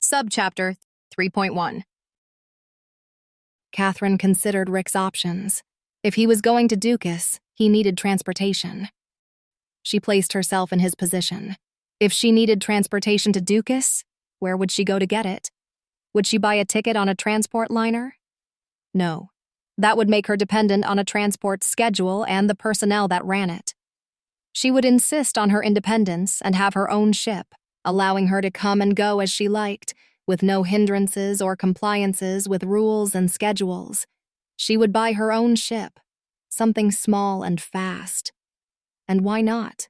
Subchapter 3.1. Catherine considered Rick's options. If he was going to Dukas, he needed transportation. She placed herself in his position. If she needed transportation to Dukas, where would she go to get it? Would she buy a ticket on a transport liner? No. That would make her dependent on a transport schedule and the personnel that ran it. She would insist on her independence and have her own ship, allowing her to come and go as she liked, with no hindrances or compliances with rules and schedules. She would buy her own ship, something small and fast. And why not?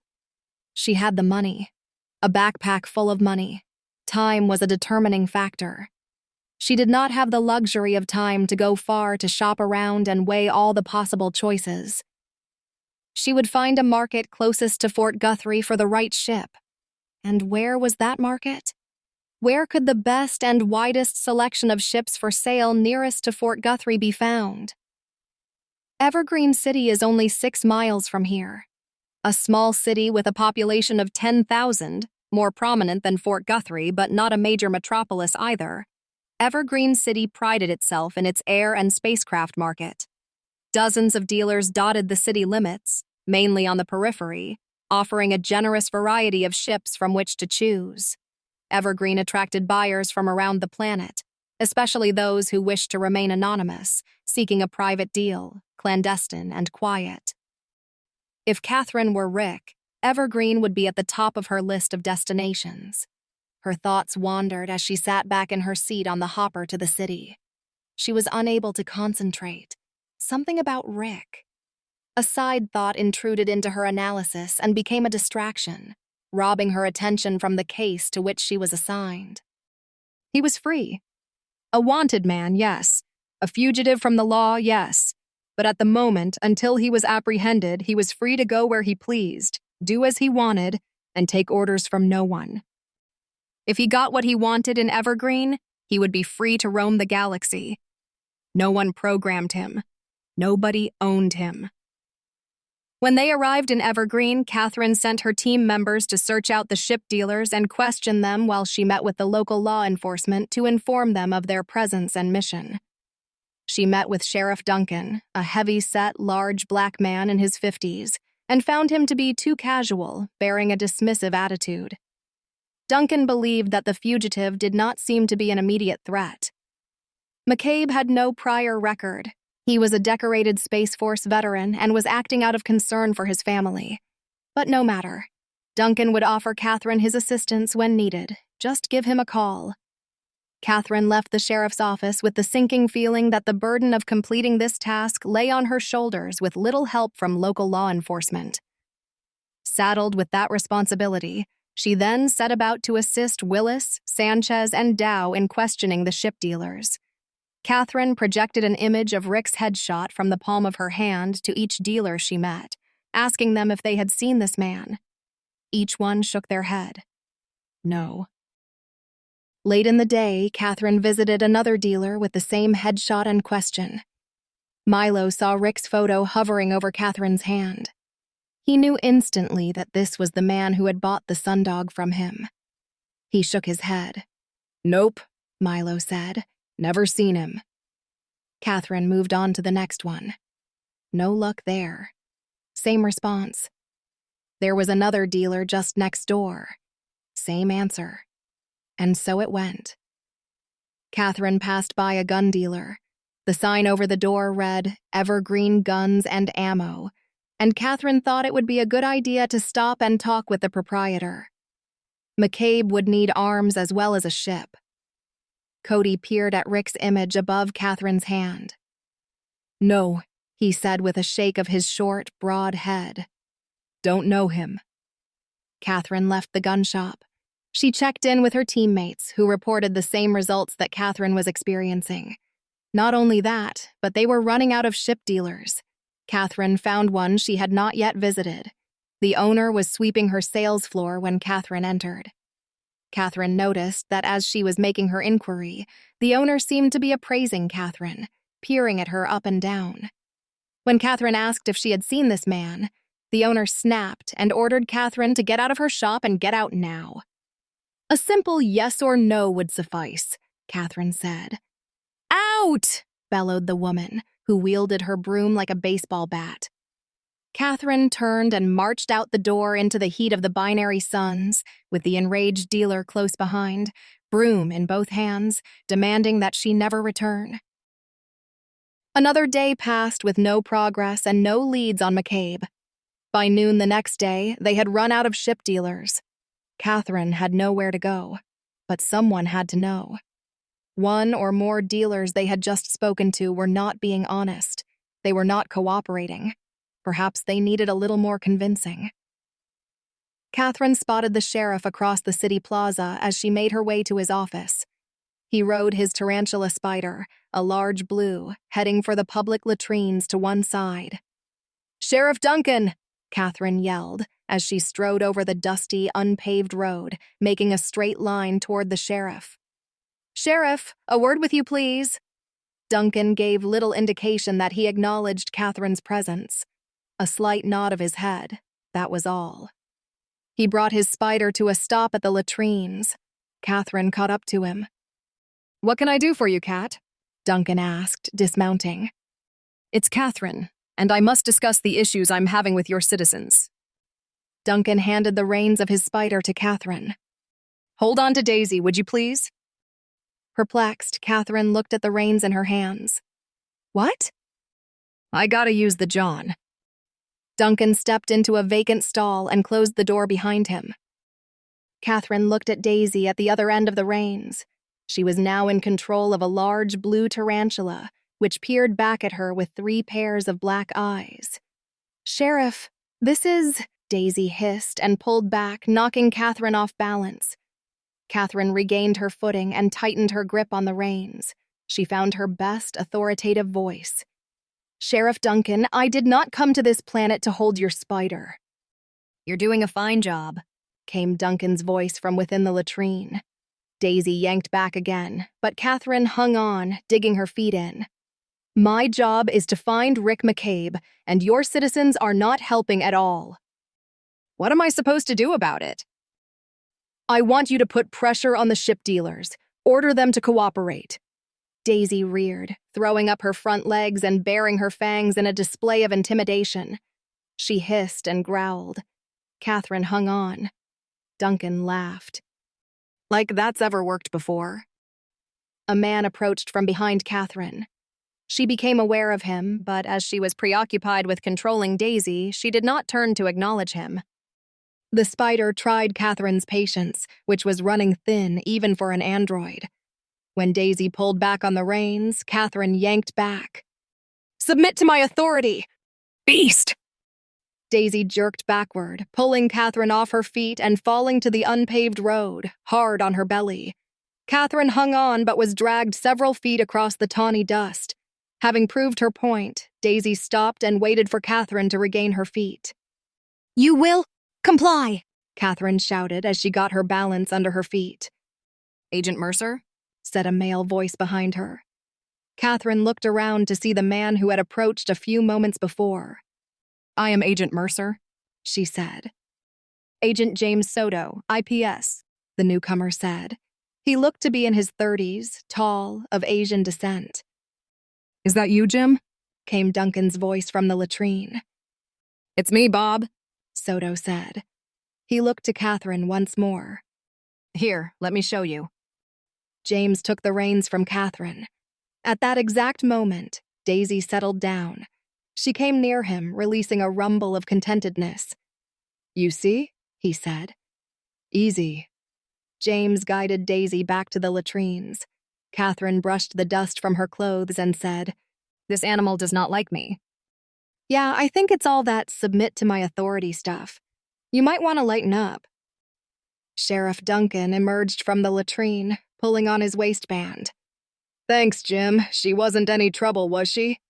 She had the money, a backpack full of money. Time was a determining factor. She did not have the luxury of time to go far to shop around and weigh all the possible choices. She would find a market closest to Fort Guthrie for the right ship. And where was that market? Where could the best and widest selection of ships for sale nearest to Fort Guthrie be found? Evergreen City is only 6 miles from here. A small city with a population of 10,000, more prominent than Fort Guthrie, but not a major metropolis either. Evergreen City prided itself in its air and spacecraft market. Dozens of dealers dotted the city limits, mainly on the periphery, offering a generous variety of ships from which to choose. Evergreen attracted buyers from around the planet, especially those who wished to remain anonymous, seeking a private deal, clandestine and quiet. If Catherine were Rick, Evergreen would be at the top of her list of destinations. Her thoughts wandered as she sat back in her seat on the hopper to the city. She was unable to concentrate. Something about Rick. A side thought intruded into her analysis and became a distraction, robbing her attention from the case to which she was assigned. He was free. A wanted man, yes. A fugitive from the law, yes. But at the moment, until he was apprehended, he was free to go where he pleased, do as he wanted, and take orders from no one. If he got what he wanted in Evergreen, he would be free to roam the galaxy. No one programmed him. Nobody owned him. When they arrived in Evergreen, Catherine sent her team members to search out the ship dealers and question them while she met with the local law enforcement to inform them of their presence and mission. She met with Sheriff Duncan, a heavy-set, large black man in his 50s, and found him to be too casual, bearing a dismissive attitude. Duncan believed that the fugitive did not seem to be an immediate threat. McCabe had no prior record. He was a decorated Space Force veteran and was acting out of concern for his family. But no matter. Duncan would offer Catherine his assistance when needed. Just give him a call. Catherine left the sheriff's office with the sinking feeling that the burden of completing this task lay on her shoulders with little help from local law enforcement. Saddled with that responsibility, she then set about to assist Willis, Sanchez, and Dow in questioning the ship dealers. Catherine projected an image of Rick's headshot from the palm of her hand to each dealer she met, asking them if they had seen this man. Each one shook their head. No. Late in the day, Catherine visited another dealer with the same headshot and question. Milo saw Rick's photo hovering over Catherine's hand. He knew instantly that this was the man who had bought the sundog from him. He shook his head. Nope, Milo said. Never seen him. Catherine moved on to the next one. No luck there. Same response. There was another dealer just next door. Same answer. And so it went. Catherine passed by a gun dealer. The sign over the door read, Evergreen Guns and Ammo, and Catherine thought it would be a good idea to stop and talk with the proprietor. McCabe would need arms as well as a ship. Cody peered at Rick's image above Catherine's hand. No, he said with a shake of his short, broad head. Don't know him. Catherine left the gun shop. She checked in with her teammates, who reported the same results that Catherine was experiencing. Not only that, but they were running out of ship dealers. Catherine found one she had not yet visited. The owner was sweeping her sales floor when Catherine entered. Catherine noticed that as she was making her inquiry, the owner seemed to be appraising Catherine, peering at her up and down. When Catherine asked if she had seen this man, the owner snapped and ordered Catherine to get out of her shop and get out now. A simple yes or no would suffice, Catherine said. Out! Bellowed the woman, who wielded her broom like a baseball bat. Catherine turned and marched out the door into the heat of the binary suns, with the enraged dealer close behind, broom in both hands, demanding that she never return. Another day passed with no progress and no leads on McCabe. By noon the next day, they had run out of ship dealers. Catherine had nowhere to go, but someone had to know. One or more dealers they had just spoken to were not being honest. They were not cooperating. Perhaps they needed a little more convincing. Catherine spotted the sheriff across the city plaza as she made her way to his office. He rode his tarantula spider, a large blue, heading for the public latrines to one side. "Sheriff Duncan!" Catherine yelled as she strode over the dusty, unpaved road, making a straight line toward the sheriff. "Sheriff, a word with you, please." Duncan gave little indication that he acknowledged Catherine's presence. A slight nod of his head, that was all. He brought his spider to a stop at the latrines. Catherine caught up to him. "What can I do for you, Cat?" Duncan asked, dismounting. "It's Catherine, and I must discuss the issues I'm having with your citizens." Duncan handed the reins of his spider to Catherine. "Hold on to Daisy, would you please?" Perplexed, Catherine looked at the reins in her hands. "What?" "I gotta use the John." Duncan stepped into a vacant stall and closed the door behind him. Catherine looked at Daisy at the other end of the reins. She was now in control of a large blue tarantula, which peered back at her with 3 pairs of black eyes. "Sheriff, this is..." Daisy hissed and pulled back, knocking Catherine off balance. Catherine regained her footing and tightened her grip on the reins. She found her best authoritative voice. "Sheriff Duncan, I did not come to this planet to hold your spider." "You're doing a fine job," came Duncan's voice from within the latrine. Daisy yanked back again, but Catherine hung on, digging her feet in. "My job is to find Rick McCabe, and your citizens are not helping at all." "What am I supposed to do about it?" "I want you to put pressure on the ship dealers. Order them to cooperate." Daisy reared, throwing up her front legs and baring her fangs in a display of intimidation. She hissed and growled. Catherine hung on. Duncan laughed. "Like that's ever worked before." A man approached from behind Catherine. She became aware of him, but as she was preoccupied with controlling Daisy, she did not turn to acknowledge him. The spider tried Catherine's patience, which was running thin even for an android. When Daisy pulled back on the reins, Catherine yanked back. "Submit to my authority, beast!" Daisy jerked backward, pulling Catherine off her feet and falling to the unpaved road, hard on her belly. Catherine hung on but was dragged several feet across the tawny dust. Having proved her point, Daisy stopped and waited for Catherine to regain her feet. "You will comply," Catherine shouted as she got her balance under her feet. "Agent Mercer?" said a male voice behind her. Catherine looked around to see the man who had approached a few moments before. "I am Agent Mercer," she said. "Agent James Soto, IPS," the newcomer said. He looked to be in his 30s, tall, of Asian descent. "Is that you, Jim?" came Duncan's voice from the latrine. "It's me, Bob," Soto said. He looked to Catherine once more. "Here, let me show you." James took the reins from Catherine. At that exact moment, Daisy settled down. She came near him, releasing a rumble of contentedness. "You see?" he said. "Easy." James guided Daisy back to the latrines. Catherine brushed the dust from her clothes and said, "This animal does not like me." "Yeah, I think it's all that submit to my authority stuff. You might want to lighten up." Sheriff Duncan emerged from the latrine, pulling on his waistband. "Thanks, Jim. She wasn't any trouble, was she?"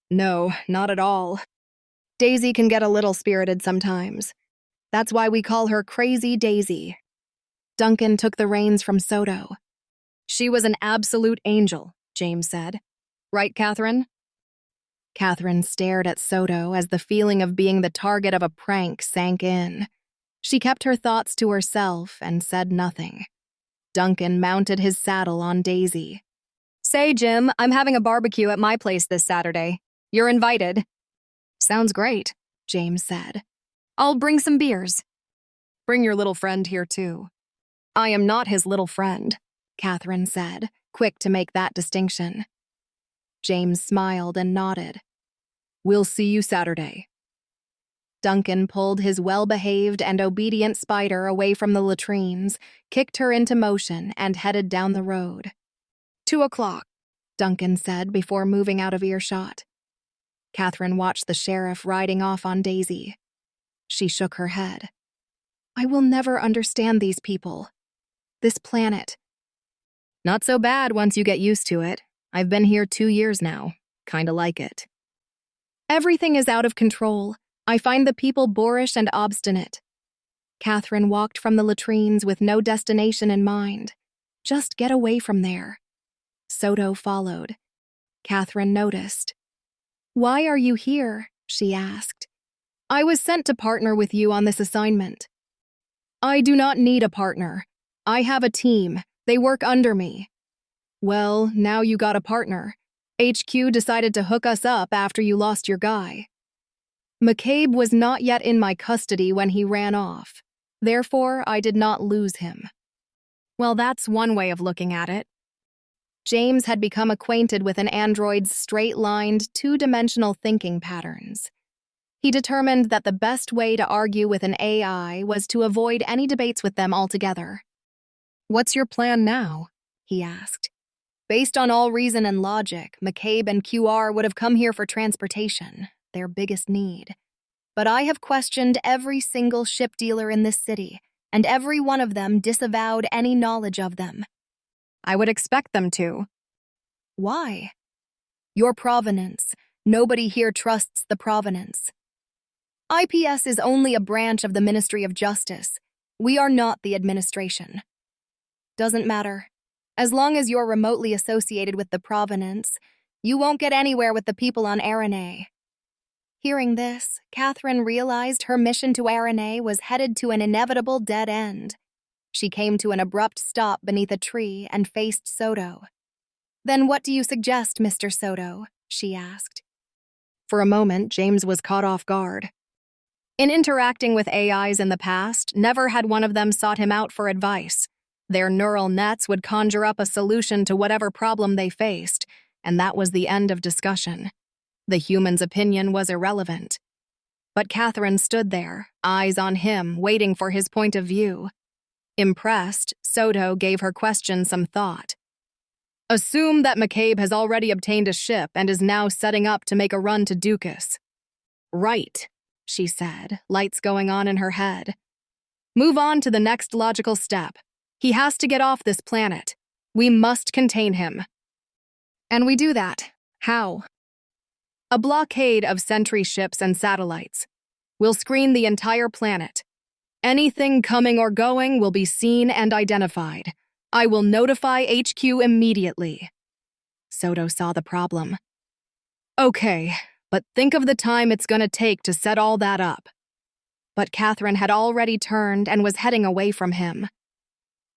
"No, not at all. Daisy can get a little spirited sometimes. That's why we call her Crazy Daisy." Duncan took the reins from Soto. "She was an absolute angel," James said. "Right, Catherine?" Catherine stared at Soto as the feeling of being the target of a prank sank in. She kept her thoughts to herself and said nothing. Duncan mounted his saddle on Daisy. "Say, Jim, I'm having a barbecue at my place this Saturday. You're invited." "Sounds great," James said. "I'll bring some beers." "Bring your little friend here, too." "I am not his little friend," Catherine said, quick to make that distinction. James smiled and nodded. "We'll see you Saturday." Duncan pulled his well-behaved and obedient spider away from the latrines, kicked her into motion, and headed down the road. 2:00, Duncan said before moving out of earshot. Catherine watched the sheriff riding off on Daisy. She shook her head. "I will never understand these people. This planet." "Not so bad once you get used to it. I've been here 2 years now. Kinda like it." "Everything is out of control. I find the people boorish and obstinate." Catherine walked from the latrines with no destination in mind. Just get away from there. Soto followed. Catherine noticed. "Why are you here?" she asked. "I was sent to partner with you on this assignment." "I do not need a partner. I have a team. They work under me." "Well, now you got a partner. HQ decided to hook us up after you lost your guy." "McCabe was not yet in my custody when he ran off. Therefore, I did not lose him." "Well, that's one way of looking at it." James had become acquainted with an android's straight-lined, two-dimensional thinking patterns. He determined that the best way to argue with an AI was to avoid any debates with them altogether. "What's your plan now?" he asked. "Based on all reason and logic, McCabe and QR would have come here for transportation, their biggest need. But I have questioned every single ship dealer in this city, and every one of them disavowed any knowledge of them." "I would expect them to." "Why?" "Your provenance. Nobody here trusts the provenance. IPS is only a branch of the Ministry of Justice. We are not the administration." "Doesn't matter. As long as you're remotely associated with the provenance, you won't get anywhere with the people on Aranay." Hearing this, Catherine realized her mission to Aranay was headed to an inevitable dead end. She came to an abrupt stop beneath a tree and faced Soto. "Then what do you suggest, Mr. Soto?" she asked. For a moment, James was caught off guard. In interacting with AIs in the past, never had one of them sought him out for advice. Their neural nets would conjure up a solution to whatever problem they faced, and that was the end of discussion. The human's opinion was irrelevant. But Catherine stood there, eyes on him, waiting for his point of view. Impressed, Soto gave her question some thought. "Assume that McCabe has already obtained a ship and is now setting up to make a run to Dukas." "Right," she said, lights going on in her head. "Move on to the next logical step. He has to get off this planet. We must contain him." "And we do that. How?" "A blockade of sentry ships and satellites. We'll screen the entire planet. Anything coming or going will be seen and identified. I will notify HQ immediately." Soto saw the problem. "Okay, but think of the time it's going to take to set all that up." But Catherine had already turned and was heading away from him.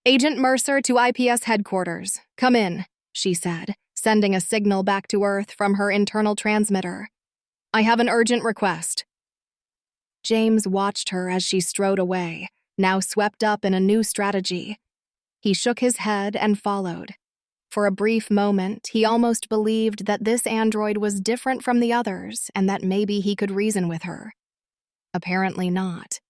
"Agent Mercer to IPS headquarters. Come in," she said, sending a signal back to Earth from her internal transmitter. "I have an urgent request." James watched her as she strode away, now swept up in a new strategy. He shook his head and followed. For a brief moment, he almost believed that this android was different from the others and that maybe he could reason with her. Apparently not.